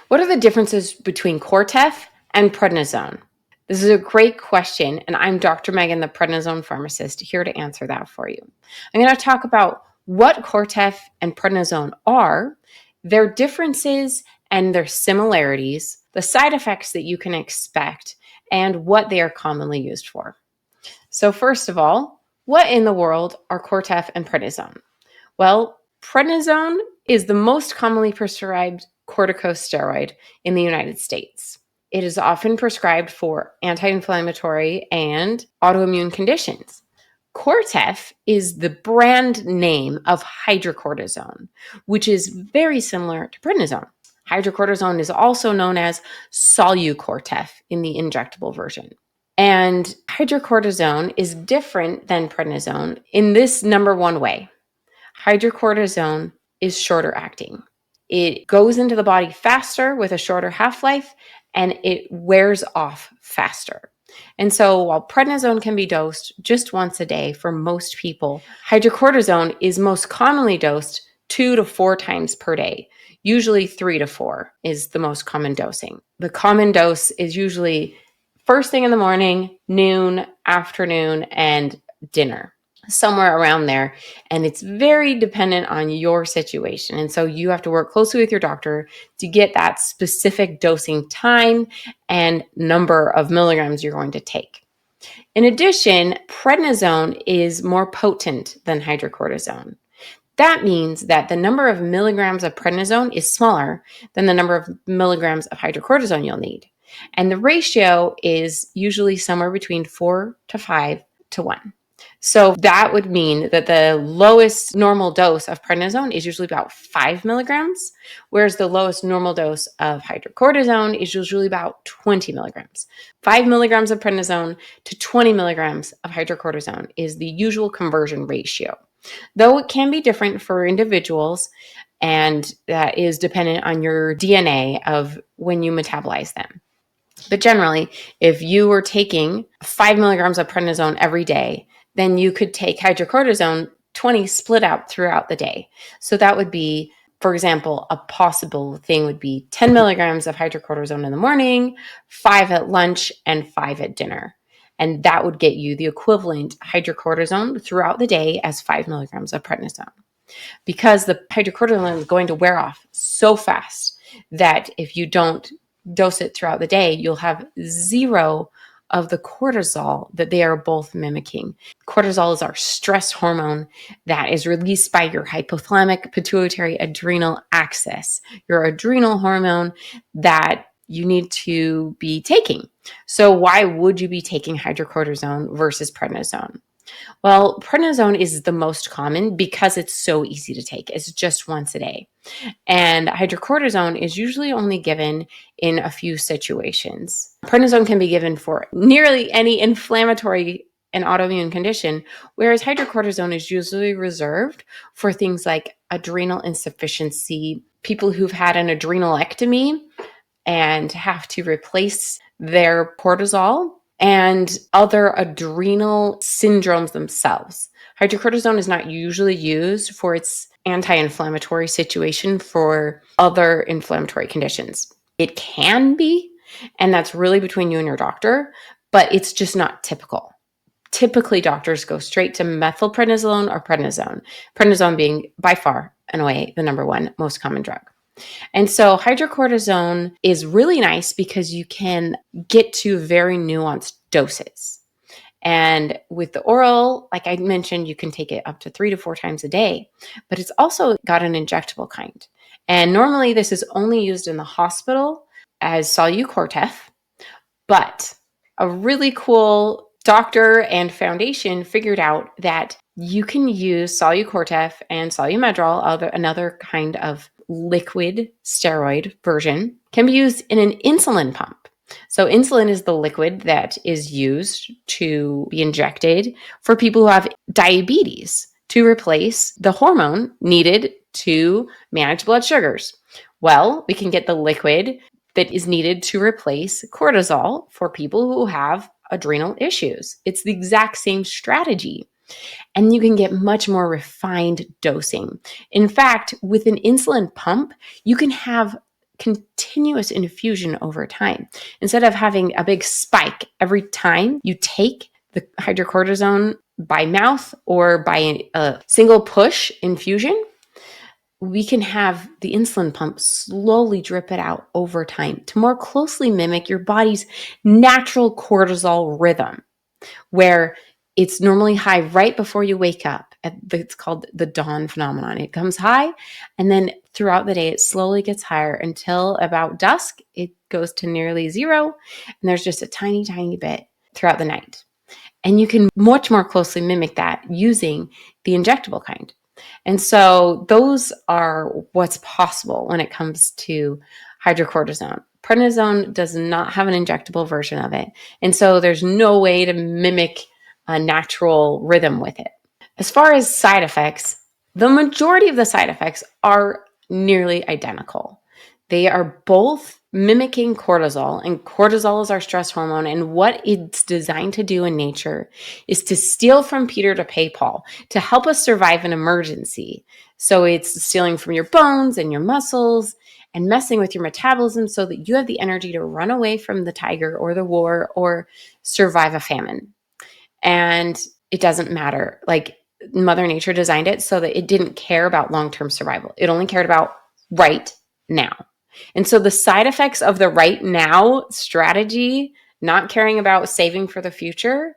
What are the differences between Cortef and prednisone? This is a great question, and I'm Dr. Megan, the prednisone pharmacist, here to answer that for you. I'm going to talk about what Cortef and prednisone are, their differences and their similarities, the side effects that you can expect, and what they are commonly used for. So first of all, what in the world are Cortef and prednisone? Well, prednisone is the most commonly prescribed corticosteroid in the United States. It is often prescribed for anti-inflammatory and autoimmune conditions. Cortef is the brand name of hydrocortisone, which is very similar to prednisone. Hydrocortisone is also known as Cortef in the injectable version. And hydrocortisone is different than prednisone in this number one way. Hydrocortisone is shorter acting. It goes into the body faster with a shorter half-life, and it wears off faster. And so while prednisone can be dosed just once a day for most people, hydrocortisone is most commonly dosed 2 to 4 times per day. Usually 3 to 4 is the most common dosing. The common dose is usually first thing in the morning, noon, afternoon, and dinner, somewhere around there. And it's very dependent on your situation. And so you have to work closely with your doctor to get that specific dosing time and number of milligrams you're going to take. In addition, prednisone is more potent than hydrocortisone. That means that the number of milligrams of prednisone is smaller than the number of milligrams of hydrocortisone you'll need. And the ratio is usually somewhere between 4 to 5 to 1. So that would mean that the lowest normal dose of prednisone is usually about 5 milligrams, whereas the lowest normal dose of hydrocortisone is usually about 20 milligrams. 5 milligrams of prednisone to 20 milligrams of hydrocortisone is the usual conversion ratio, though it can be different for individuals, and that is dependent on your DNA of when you metabolize them. But generally, if you were taking 5 milligrams of prednisone every day, then you could take hydrocortisone 20 split out throughout the day. So that would be, for example, a possible thing would be 10 milligrams of hydrocortisone in the morning, 5 at lunch, and 5 at dinner. And that would get you the equivalent hydrocortisone throughout the day as 5 milligrams of prednisone. Because the hydrocortisone is going to wear off so fast that if you don't dose it throughout the day, you'll have zero of the cortisol that they are both mimicking. Cortisol is our stress hormone that is released by your hypothalamic pituitary adrenal axis, your adrenal hormone that you need to be taking. So why would you be taking hydrocortisone versus prednisone? Well, prednisone is the most common because it's so easy to take. It's just once a day. And hydrocortisone is usually only given in a few situations. Prednisone can be given for nearly any inflammatory and autoimmune condition, whereas hydrocortisone is usually reserved for things like adrenal insufficiency, people who've had an adrenalectomy and have to replace their cortisol, and other adrenal syndromes themselves. Hydrocortisone is not usually used for its anti-inflammatory situation for other inflammatory conditions. It can be, and that's really between you and your doctor, but it's just not typical. Typically, doctors go straight to methylprednisolone or prednisone, prednisone being by far and away the number one most common drug. And so hydrocortisone is really nice because you can get to very nuanced doses. And with the oral, like I mentioned, you can take it up to 3 to 4 times a day, but it's also got an injectable kind. And normally this is only used in the hospital as Cortef, but a really cool doctor and foundation figured out that you can use Cortef and Medrol, another kind of liquid steroid version, can be used in an insulin pump. So insulin is the liquid that is used to be injected for people who have diabetes to replace the hormone needed to manage blood sugars. Well, we can get the liquid that is needed to replace cortisol for people who have adrenal issues. It's the exact same strategy. And you can get much more refined dosing. In fact, with an insulin pump, you can have continuous infusion over time. Instead of having a big spike every time you take the hydrocortisone by mouth or by a single push infusion, we can have the insulin pump slowly drip it out over time to more closely mimic your body's natural cortisol rhythm, where it's normally high right before you wake up. It's called the dawn phenomenon. It comes high, and then throughout the day, it slowly gets higher until about dusk. It goes to nearly zero, and there's just a tiny, tiny bit throughout the night. And you can much more closely mimic that using the injectable kind. And so those are what's possible when it comes to hydrocortisone. Prednisone does not have an injectable version of it. And so there's no way to mimic a natural rhythm with it. As far as side effects, the majority of the side effects are nearly identical. They are both mimicking cortisol, and cortisol is our stress hormone. And what it's designed to do in nature is to steal from Peter to pay Paul, to help us survive an emergency. So it's stealing from your bones and your muscles and messing with your metabolism so that you have the energy to run away from the tiger or the war or survive a famine. And it doesn't matter. Like, Mother Nature designed it so that it didn't care about long-term survival. It only cared about right now. And so the side effects of the right now strategy, not caring about saving for the future,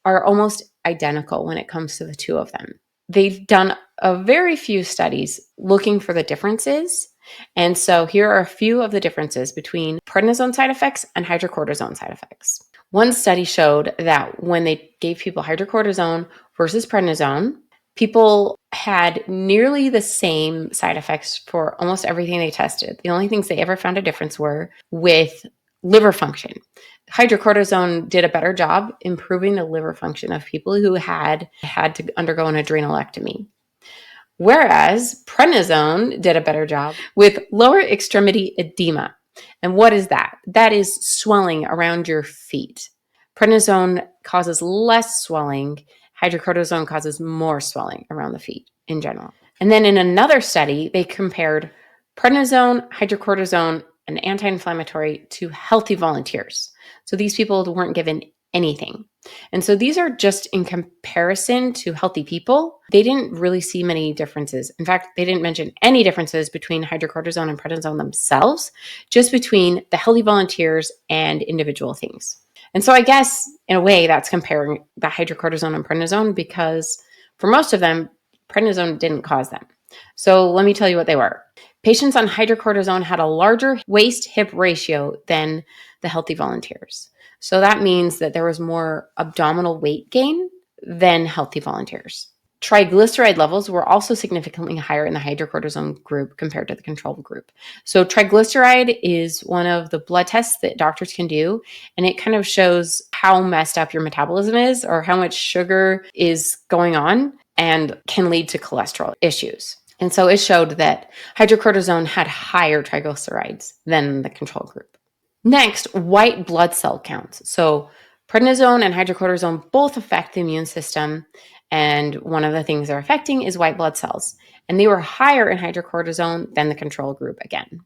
are almost identical when it comes to the two of them. They've done a very few studies looking for the differences. And so here are a few of the differences between prednisone side effects and hydrocortisone side effects. One study showed that when they gave people hydrocortisone versus prednisone, people had nearly the same side effects for almost everything they tested. The only things they ever found a difference were with liver function. Hydrocortisone did a better job improving the liver function of people who had to undergo an adrenalectomy. Whereas prednisone did a better job with lower extremity edema. And what is that? That is swelling around your feet. Prednisone causes less swelling. Hydrocortisone causes more swelling around the feet in general. And then in another study, they compared prednisone, hydrocortisone, and anti-inflammatory to healthy volunteers. So these people weren't given anything. And so these are just in comparison to healthy people. They didn't really see many differences. In fact, they didn't mention any differences between hydrocortisone and prednisone themselves, just between the healthy volunteers and individual things. And so I guess in a way that's comparing the hydrocortisone and prednisone, because for most of them, prednisone didn't cause them. So let me tell you what they were. Patients on hydrocortisone had a larger waist-hip ratio than the healthy volunteers. So that means that there was more abdominal weight gain than healthy volunteers. Triglyceride levels were also significantly higher in the hydrocortisone group compared to the control group. So triglyceride is one of the blood tests that doctors can do, and it kind of shows how messed up your metabolism is or how much sugar is going on and can lead to cholesterol issues. And so it showed that hydrocortisone had higher triglycerides than the control group. Next, white blood cell counts. So prednisone and hydrocortisone both affect the immune system, and one of the things they're affecting is white blood cells. And they were higher in hydrocortisone than the control group again.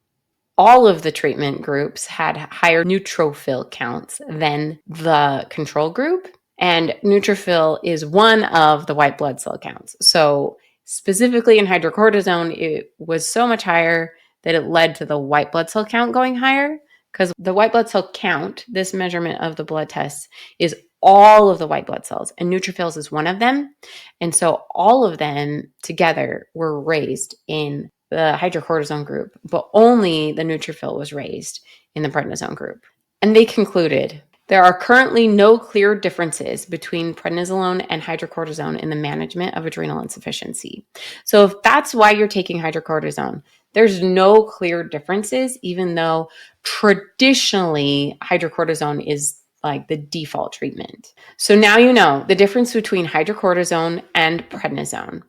All of the treatment groups had higher neutrophil counts than the control group, and neutrophil is one of the white blood cell counts. So specifically in hydrocortisone, it was so much higher that it led to the white blood cell count going higher, because the white blood cell count, this measurement of the blood tests, is all of the white blood cells, and neutrophils is one of them. And so all of them together were raised in the hydrocortisone group, but only the neutrophil was raised in the prednisone group. And they concluded, there are currently no clear differences between prednisolone and hydrocortisone in the management of adrenal insufficiency. So if that's why you're taking hydrocortisone, there's no clear differences, even though traditionally hydrocortisone is like the default treatment. So now you know the difference between hydrocortisone and prednisone.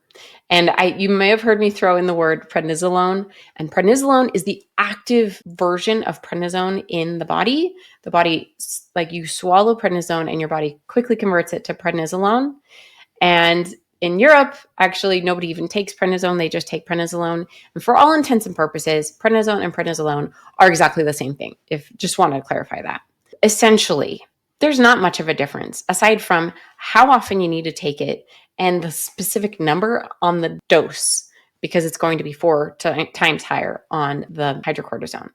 And you may have heard me throw in the word prednisolone, and prednisolone is the active version of prednisone in the body. The body, like, you swallow prednisone and your body quickly converts it to prednisolone. And in Europe, actually, nobody even takes prednisone. They just take prednisolone. And for all intents and purposes, prednisone and prednisolone are exactly the same thing. If just want to clarify that. Essentially, there's not much of a difference aside from how often you need to take it and the specific number on the dose, because it's going to be 4 times higher on the hydrocortisone.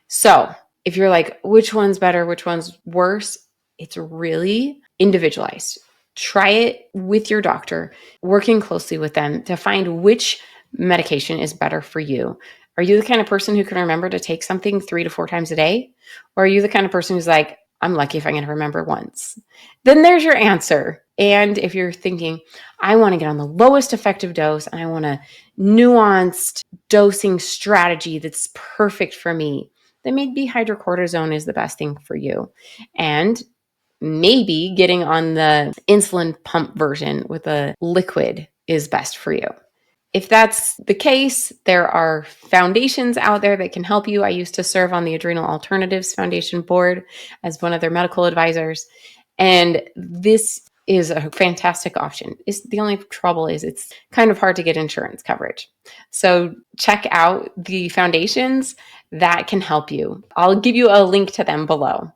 So if you're like, which one's better, which one's worse, it's really individualized. Try it with your doctor, working closely with them to find which medication is better for you. Are you the kind of person who can remember to take something 3 to 4 times a day? Or are you the kind of person who's like, I'm lucky if I can remember once? Then there's your answer. And if you're thinking, I want to get on the lowest effective dose and I want a nuanced dosing strategy that's perfect for me, then maybe hydrocortisone is the best thing for you. And maybe getting on the insulin pump version with a liquid is best for you. If that's the case, there are foundations out there that can help you. I used to serve on the Adrenal Alternatives Foundation board as one of their medical advisors. And this is a fantastic option. The only trouble is it's kind of hard to get insurance coverage. So check out the foundations that can help you. I'll give you a link to them below.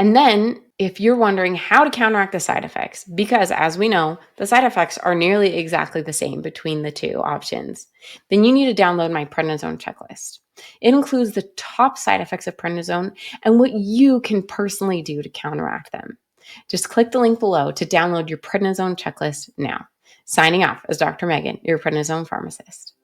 And then if you're wondering how to counteract the side effects, because as we know, the side effects are nearly exactly the same between the two options, then you need to download my Prednisone Checklist. It includes the top side effects of prednisone and what you can personally do to counteract them. Just click the link below to download your Prednisone Checklist now. Signing off as Dr. Megan, your prednisone pharmacist.